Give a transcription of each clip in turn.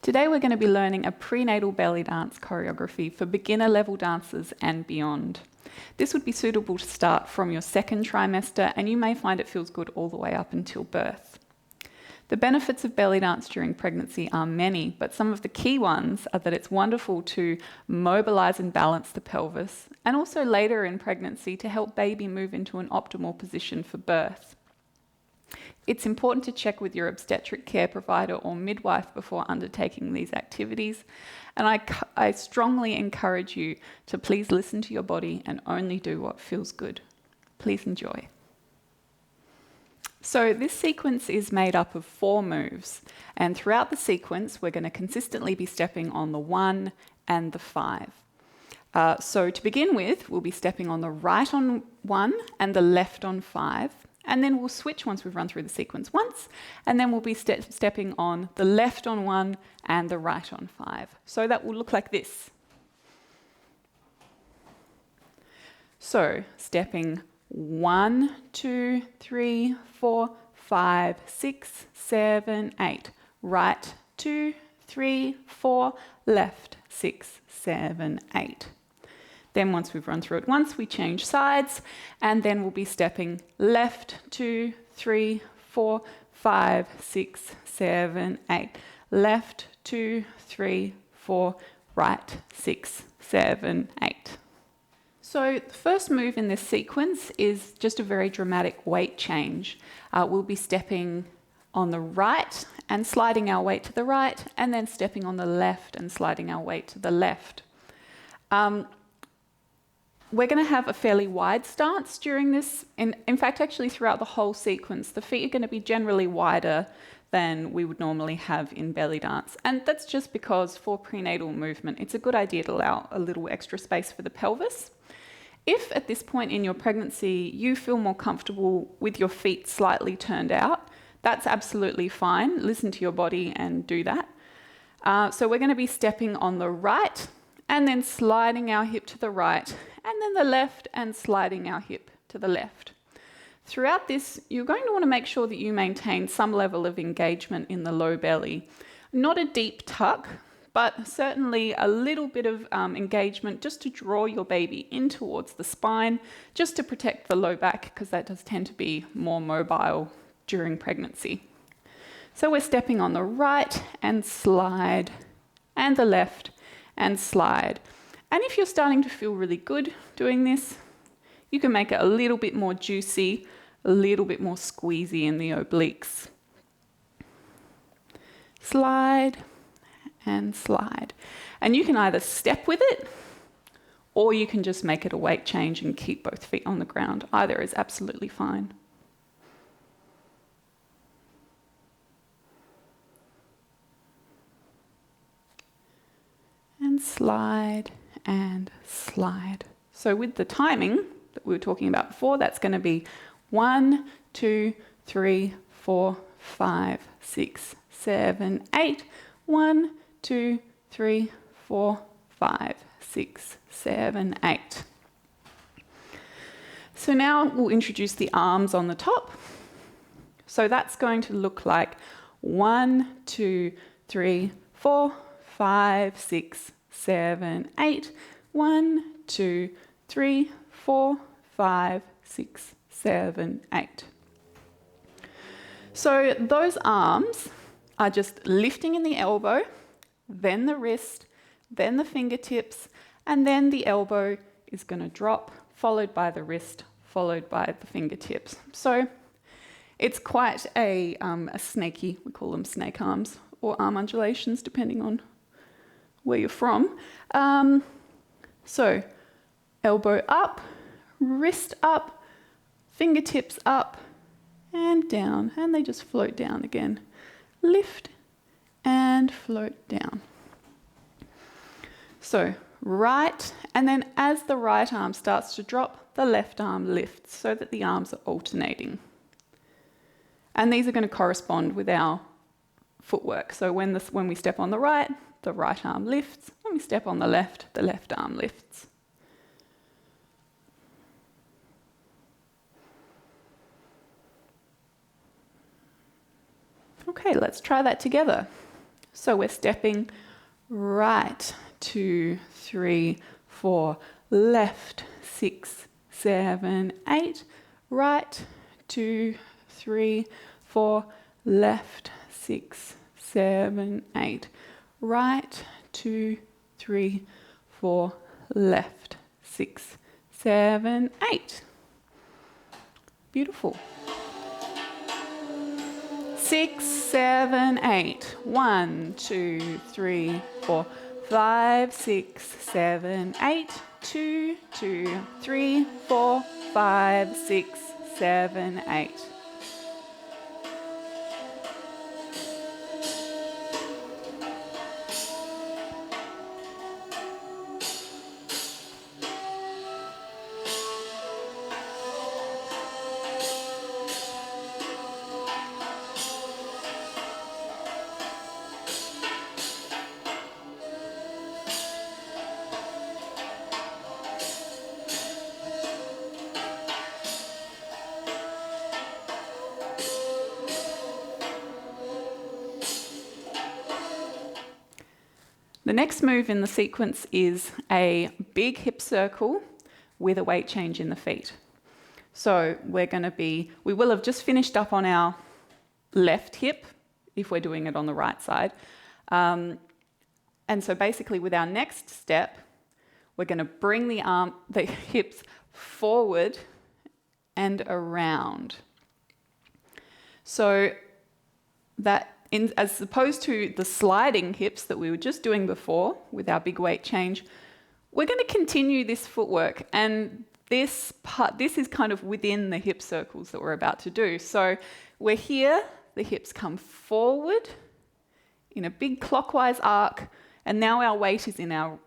Today we're going to be learning a prenatal belly dance choreography for beginner level dancers and beyond. This would be suitable to start from your second trimester, and you may find it feels good all the way up until birth. The benefits of belly dance during pregnancy are many, but some of the key ones are that it's wonderful to mobilise and balance the pelvis, and also later in pregnancy to help baby move into an optimal position for birth. It's important to check with your obstetric care provider or midwife before undertaking these activities, and I strongly encourage you to please listen to your body and only do what feels good. Please enjoy. So this sequence is made up of 4 moves, and throughout the sequence we're going to consistently be stepping on the 1 and the 5. So to begin with, we'll be stepping on the right on 1 and the left on 5, and then we'll switch once we've run through the sequence once, and then we'll be stepping on the left on 1 and the right on 5. So that will look like this. So stepping 1, 2, 3, 4, 5, 6, 7, 8. Right, 2, 3, 4, left, 6, 7, 8. Then once we've run through it once, we change sides, and then we'll be stepping left, 2, 3, 4, 5, 6, 7, 8. Left, 2, 3, 4, right, 6, 7, 8. So the first move in this sequence is just a very dramatic weight change. We'll be stepping on the right and sliding our weight to the right, and then stepping on the left and sliding our weight to the left. We're going to have a fairly wide stance during this. In fact, actually throughout the whole sequence, the feet are going to be generally wider than we would normally have in belly dance. And that's just because for prenatal movement, it's a good idea to allow a little extra space for the pelvis. If at this point in your pregnancy you feel more comfortable with your feet slightly turned out, that's absolutely fine. Listen to your body and do that. So we're going to be stepping on the right and then sliding our hip to the right, and then the left and sliding our hip to the left. Throughout this, you're going to want to make sure that you maintain some level of engagement in the low belly. Not a deep tuck, but certainly a little bit of engagement just to draw your baby in towards the spine, just to protect the low back, because that does tend to be more mobile during pregnancy. So we're stepping on the right and slide, and the left and slide. And if you're starting to feel really good doing this, you can make it a little bit more juicy, a little bit more squeezy in the obliques. Slide and slide. And you can either step with it, or you can just make it a weight change and keep both feet on the ground. Either is absolutely fine. And slide and slide. So with the timing that we were talking about before, that's going to be 1, 2, 3, 4, 5, 6, 7, 8. 1, 2, 3, 4, 5, 6, 7, 8. So now we'll introduce the arms on the top. So that's going to look like 1, 2, 3, 4, 5, 6, 7, 8. 1, 2, 3, 4, 5, 6, 7, 8. So those arms are just lifting in the elbow, then the wrist, then the fingertips, and then the elbow is going to drop, followed by the wrist, followed by the fingertips. So it's quite a snaky, we call them snake arms, or arm undulations, depending on where you're from. So elbow up, wrist up, fingertips up, and down, and they just float down again. Lift and float down. So right, and then as the right arm starts to drop, the left arm lifts so that the arms are alternating. And these are going to correspond with our footwork. So when we step on the right arm lifts. When we step on the left arm lifts. Okay, let's try that together. So we're stepping right, 2, 3, 4, left, 6, 7, 8, right, 2, 3, 4, left, 6, 7, 8, right, 2, 3, 4, left, 6, 7, 8. Beautiful. 6, 7, 8. 1, 2, 3, 4, 5, 6, 7, 8. 2, 2, 3, 4, 5, 6, 7, 8. The next move in the sequence is a big hip circle with a weight change in the feet. So we will have just finished up on our left hip, if we're doing it on the right side. And so basically with our next step, we're going to bring the hips forward and around. So that, as opposed to the sliding hips that we were just doing before with our big weight change, we're going to continue this footwork, and this is kind of within the hip circles that we're about to do. So we're here, the hips come forward in a big clockwise arc, and now our weight is in our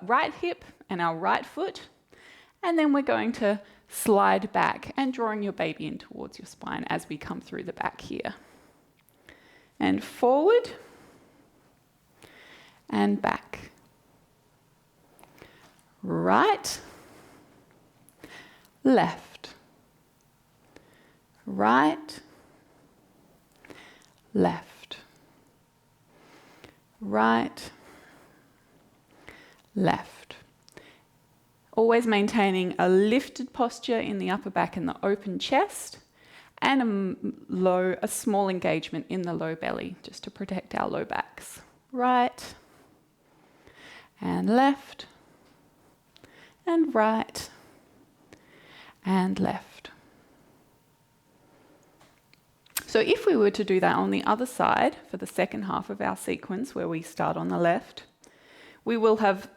right hip and our right foot, and then we're going to slide back and drawing your baby in towards your spine as we come through the back here. And forward and back. Right, left, right, left, right, left. Always maintaining a lifted posture in the upper back and the open chest, and a small engagement in the low belly, just to protect our low backs. Right and left and right and left. So if we were to do that on the other side for the second half of our sequence, where we start on the left, we will have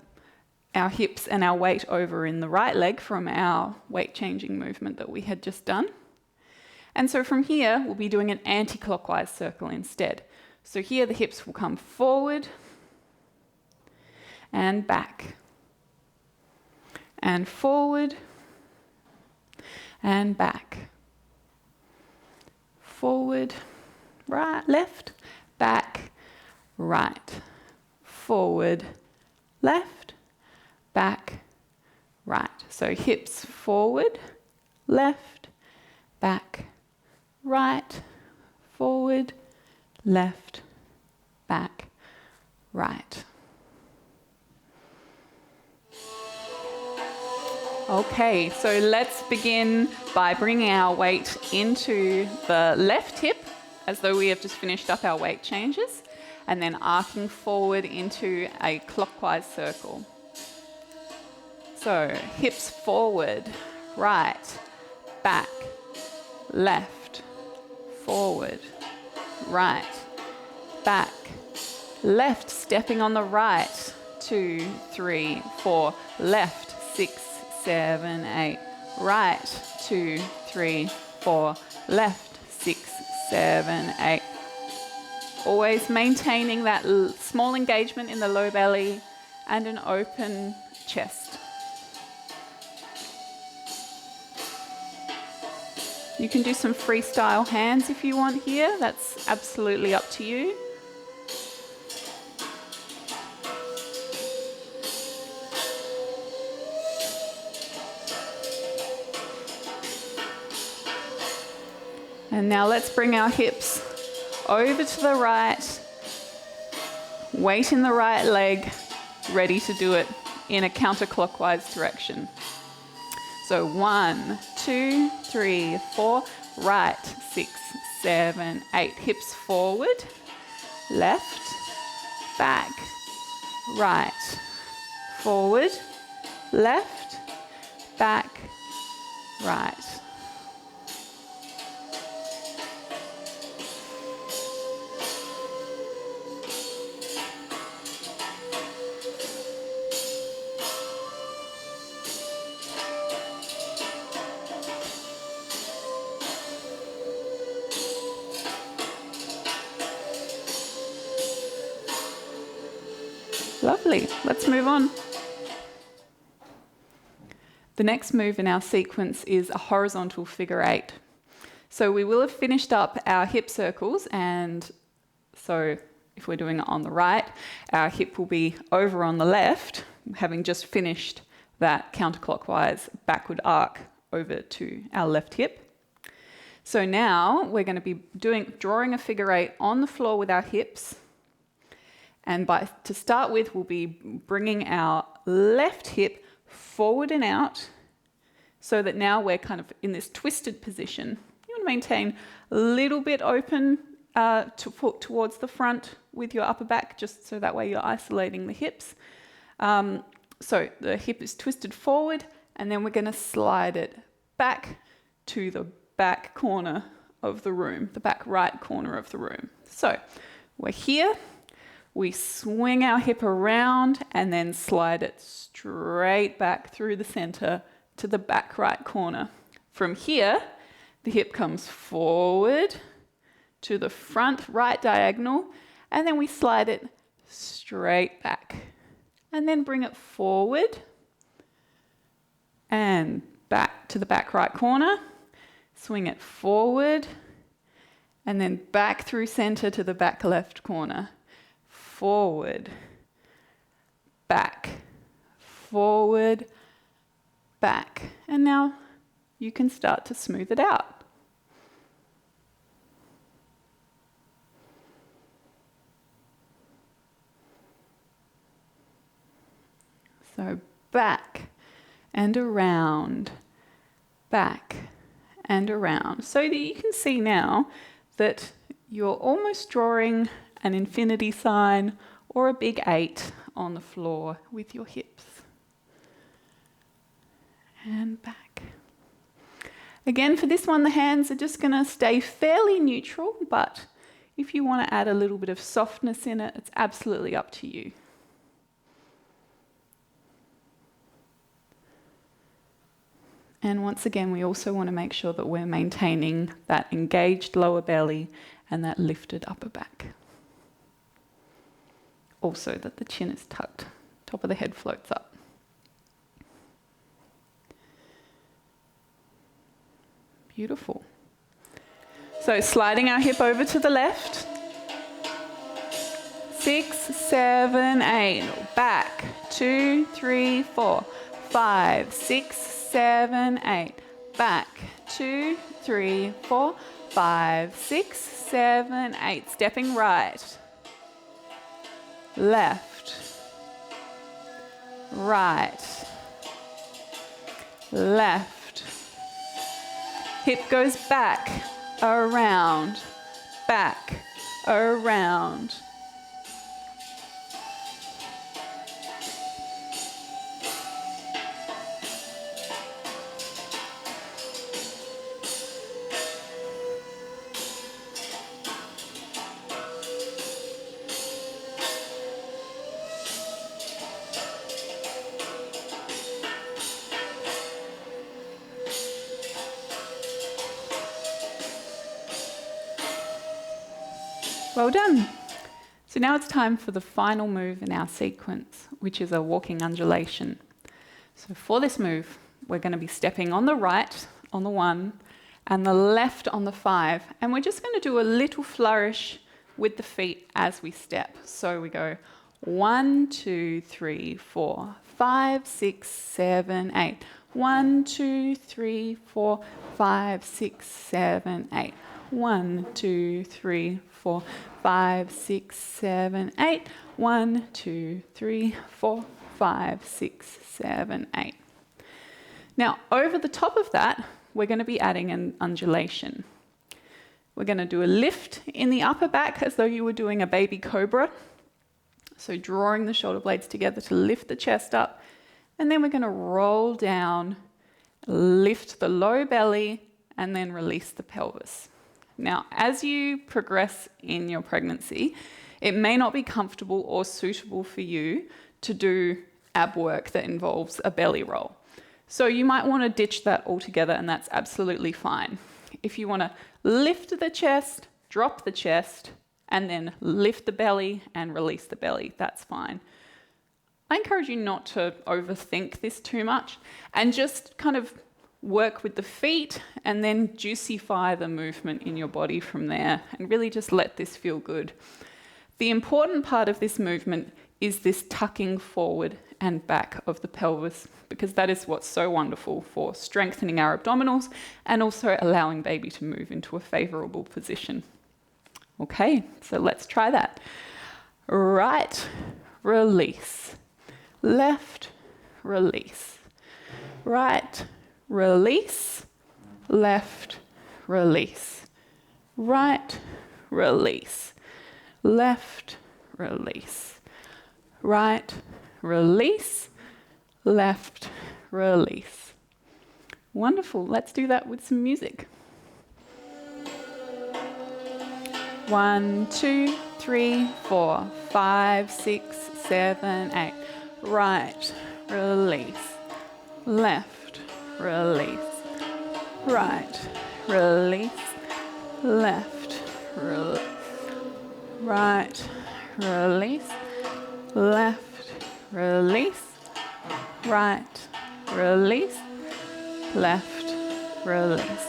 our hips and our weight over in the right leg from our weight changing movement that we had just done. And so from here, we'll be doing an anti-clockwise circle instead. So here the hips will come forward and back, and forward and back, forward, right, left, back, right, forward, left, back, right. So hips forward, left, back, right, forward, left, back, right. Okay, so let's begin by bringing our weight into the left hip as though we have just finished up our weight changes, and then arcing forward into a clockwise circle. So hips forward, right, back, left, forward, right, back, left, stepping on the right, 2, 3, 4, left, 6, 7, 8, right, 2, 3, 4, left, 6, 7, 8. Always maintaining that small engagement in the low belly and an open chest. You can do some freestyle hands if you want here. That's absolutely up to you. And now let's bring our hips over to the right Weight in the right leg, ready to do it in a counterclockwise direction. So 1, 2, 3, 4, right, 6, 7, 8. Hips forward, left, back, right, forward, left, back, right. Lovely. Let's move on. The next move in our sequence is a horizontal figure 8. So we will have finished up our hip circles, and so if we're doing it on the right, our hip will be over on the left, having just finished that counterclockwise backward arc over to our left hip. So now we're going to be drawing a figure 8 on the floor with our hips. And to start with, we'll be bringing our left hip forward and out so that now we're kind of in this twisted position. You want to maintain a little bit open towards the front with your upper back, just so that way you're isolating the hips. So the hip is twisted forward, and then we're going to slide it back to the back corner of the room, the back right corner of the room. So we're here. We swing our hip around and then slide it straight back through the center to the back right corner. From here, the hip comes forward to the front right diagonal, and then we slide it straight back. And then bring it forward and back to the back right corner. Swing it forward and then back through center to the back left corner. Forward, back, forward, back. And now you can start to smooth it out. So back and around, back and around. So that you can see now that you're almost drawing an infinity sign or a big 8 on the floor with your hips. And back. Again, for this one, the hands are just going to stay fairly neutral, but if you want to add a little bit of softness in it, it's absolutely up to you. And once again, we also want to make sure that we're maintaining that engaged lower belly and that lifted upper back. Also that the chin is tucked, top of the head floats up. Beautiful. So sliding our hip over to the left. 6, 7, 8. Back. 2, 3, 4, 5, 6, 7, 8. Back. 2, 3, 4, 5, 6, 7, 8. Stepping right. Left, right, left. Hip goes back, around, back, around. Well done. So now it's time for the final move in our sequence, which is a walking undulation. So for this move, we're going to be stepping on the right, on the 1, and the left on the 5. And we're just going to do a little flourish with the feet as we step. So we go 1, 2, 3, 4, 5, 6, 7, 8. 1, 2, 3, 4, 5, 6, 7, 8. 1, 2, 3, 4, 5, 6, 7, 8. 1, 2, 3, 4, 5, 6, 7, 8. Now, over the top of that, we're going to be adding an undulation. We're going to do a lift in the upper back as though you were doing a baby cobra. So drawing the shoulder blades together to lift the chest up. And then we're going to roll down, lift the low belly, and then release the pelvis. Now, as you progress in your pregnancy, it may not be comfortable or suitable for you to do ab work that involves a belly roll. So you might want to ditch that altogether, and that's absolutely fine. If you want to lift the chest, drop the chest, and then lift the belly and release the belly, that's fine. I encourage you not to overthink this too much and just kind of work with the feet and then juicify the movement in your body from there and really just let this feel good. The important part of this movement is this tucking forward and back of the pelvis, because that is what's so wonderful for strengthening our abdominals and also allowing baby to move into a favourable position. Okay, so let's try that. Right, release. Left, release. Right, release. Left, release. Right, release. Left, release. Right, release. Left, release. Wonderful. Let's do that with some music. 1, 2, 3, 4, 5, 6, 7, 8. Right, release. Left, release. Right, release. Left, release. Right, release. Left, release. Right, release. Left, release.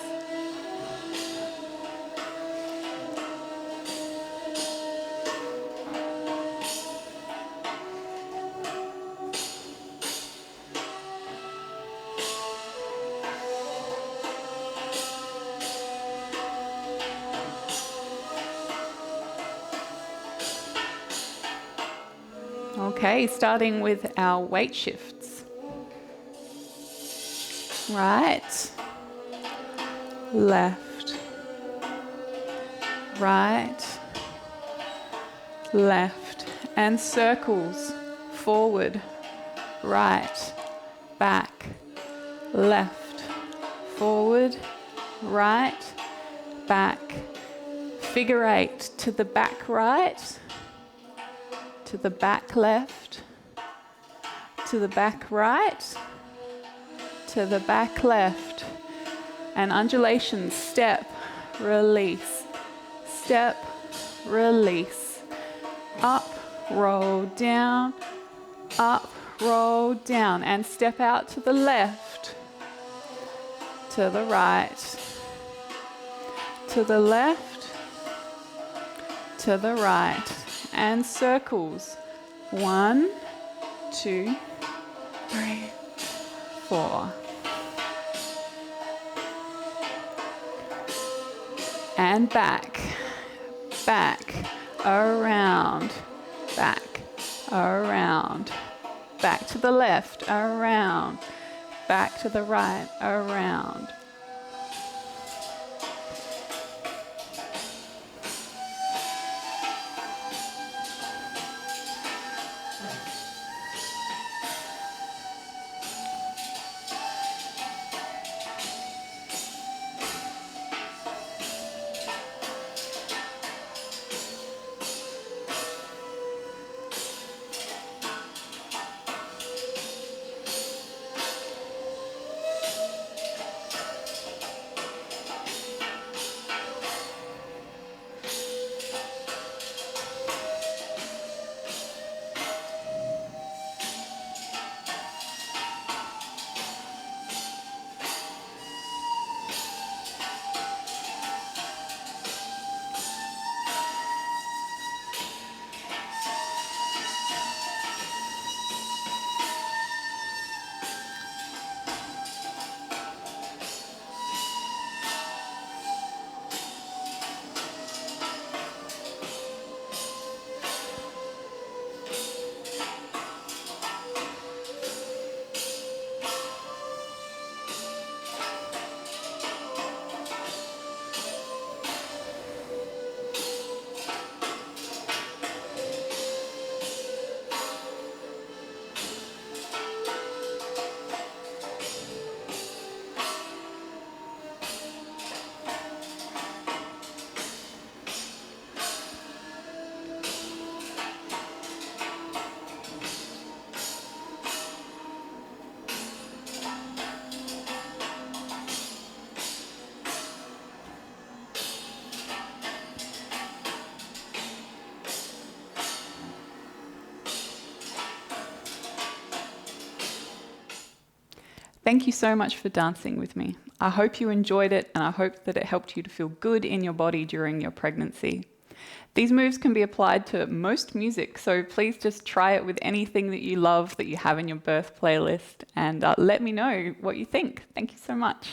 Okay, starting with our weight shifts. Right, left, right, left, and circles, forward, right, back, left, forward, right, back, figure 8 to the back right, to the back left, to the back right, to the back left, and undulation, step, release, step, release, up, roll down, up, roll down, and step out to the left, to the right, to the left, to the right, and circles. 1, 2, 3, 4. And back, back, around, back, around, back to the left, around, back to the right, around. Thank you so much for dancing with me. I hope you enjoyed it, and I hope that it helped you to feel good in your body during your pregnancy. These moves can be applied to most music, so please just try it with anything that you love that you have in your birth playlist, and let me know what you think. Thank you so much.